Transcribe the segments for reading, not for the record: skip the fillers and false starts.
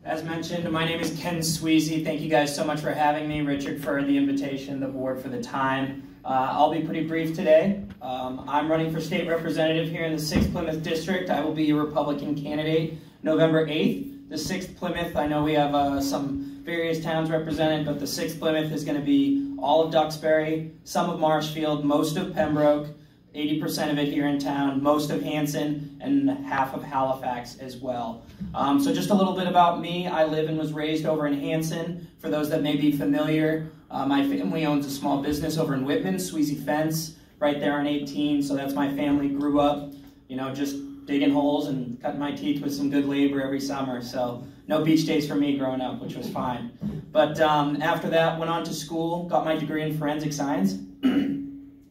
As mentioned, my name is Ken Sweezey. Thank you guys so much for having me. Richard for the invitation, the board for the time. I'll be pretty brief today. I'm running for state representative here in the 6th Plymouth District. I will be a Republican candidate November 8th. The 6th Plymouth, I know we have some various towns represented, but the 6th Plymouth is going to be all of Duxbury, some of Marshfield, most of Pembroke, 80% of it here in town, most of Hanson, and half of Halifax as well. So just a little bit about me. I live and was raised over in Hanson. For those that may be familiar, my family owns a small business over in Whitman, Sweezey Fence, right there on 18. So that's my family. Grew up, you know, just digging holes and cutting my teeth with some good labor every summer. So no beach days for me growing up, which was fine. But after that, went on to school, got my degree in forensic science.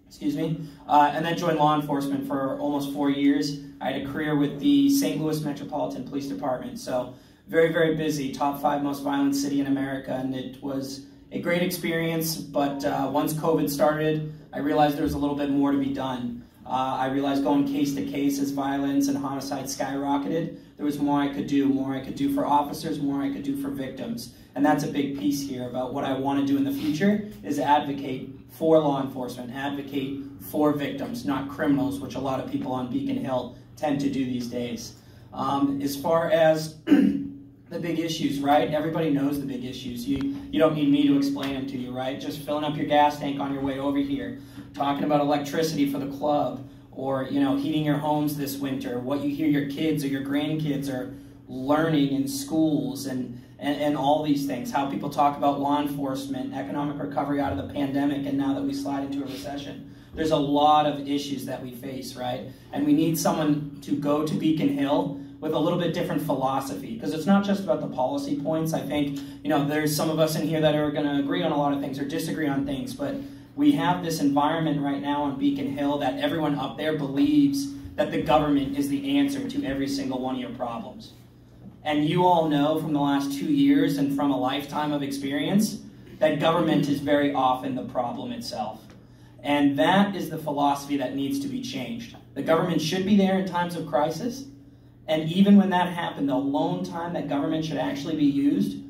Excuse me, and then joined law enforcement for almost 4 years. I had a career with the St. Louis Metropolitan Police Department, so very, very busy, top 5 most violent city in America, and it was a great experience, but once COVID started, I realized there was a little bit more to be done. I realized going case to case as violence and homicide skyrocketed, there was more I could do for officers, more I could do for victims. And that's a big piece here about what I want to do in the future is advocate for law enforcement, advocate for victims, not criminals, which a lot of people on Beacon Hill tend to do these days. As far as the big issues, right? Everybody knows the big issues. You don't need me to explain them to you, right? Just filling up your gas tank on your way over here, talking about electricity for the club, or heating your homes this winter, what you hear your kids or your grandkids are learning in schools, and all these things, how people talk about law enforcement, economic recovery out of the pandemic, and now that we slide into a recession. There's a lot of issues that we face, right? And we need someone to go to Beacon Hill with a little bit different philosophy, because it's not just about the policy points. I think, there's some of us in here that are going to agree on a lot of things or disagree on things, but we have this environment right now on Beacon Hill that everyone up there believes that the government is the answer to every single one of your problems. And you all know from the last 2 years and from a lifetime of experience that government is very often the problem itself. And that is the philosophy that needs to be changed. The government should be there in times of crisis. And even when that happened, the lone time that government should actually be used,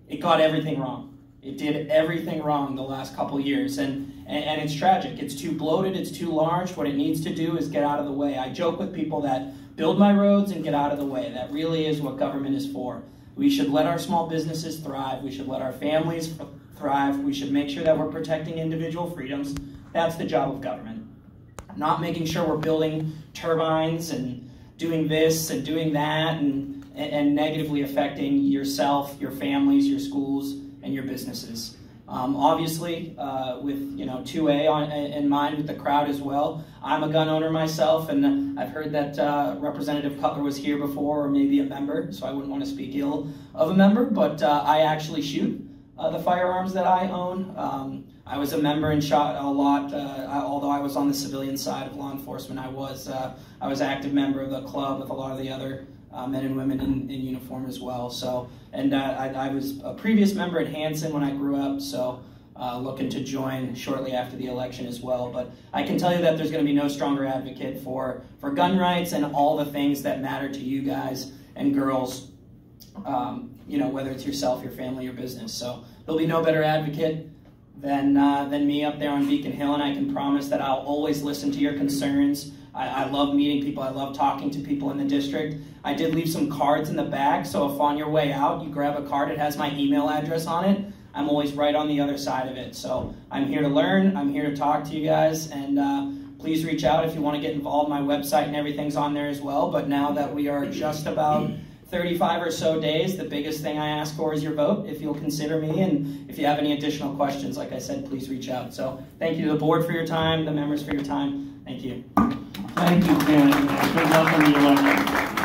it got everything wrong. It did everything wrong the last couple years. And it's tragic. It's too bloated. It's too large. What it needs to do is get out of the way. I joke with people that build my roads and get out of the way. That really is what government is for. We should let our small businesses thrive. We should let our families thrive. We should make sure that we're protecting individual freedoms. That's the job of government. Not making sure we're building turbines and doing this and doing that and negatively affecting yourself, your families, your schools, and your businesses. Obviously, with 2A in mind with the crowd as well. I'm a gun owner myself, and I've heard that Representative Cutler was here before, or maybe a member, so I wouldn't want to speak ill of a member, but I actually shoot the firearms that I own. I was a member and shot a lot, although I was on the civilian side of law enforcement. I was active member of the club with a lot of the other men and women in uniform as well. So, and I was a previous member at Hanson when I grew up, so looking to join shortly after the election as well. But I can tell you that there's going to be no stronger advocate for gun rights and all the things that matter to you guys and girls, whether it's yourself, your family, your business. So there'll be no better advocate than me up there on Beacon Hill, and I can promise that I'll always listen to your concerns. I love meeting people. I love talking to people in the district. I did leave some cards in the bag, so if on your way out you grab a card, it has my email address on it. I'm always right on the other side of it. So I'm here to learn. I'm here to talk to you guys, and please reach out if you want to get involved. My website and everything's on there as well, but now that we are just about 35 or so days, the biggest thing I ask for is your vote, if you'll consider me, and if you have any additional questions, like I said, please reach out. So thank you to the board for your time, the members for your time. Thank you. Thank you, Ken. Good luck on the election.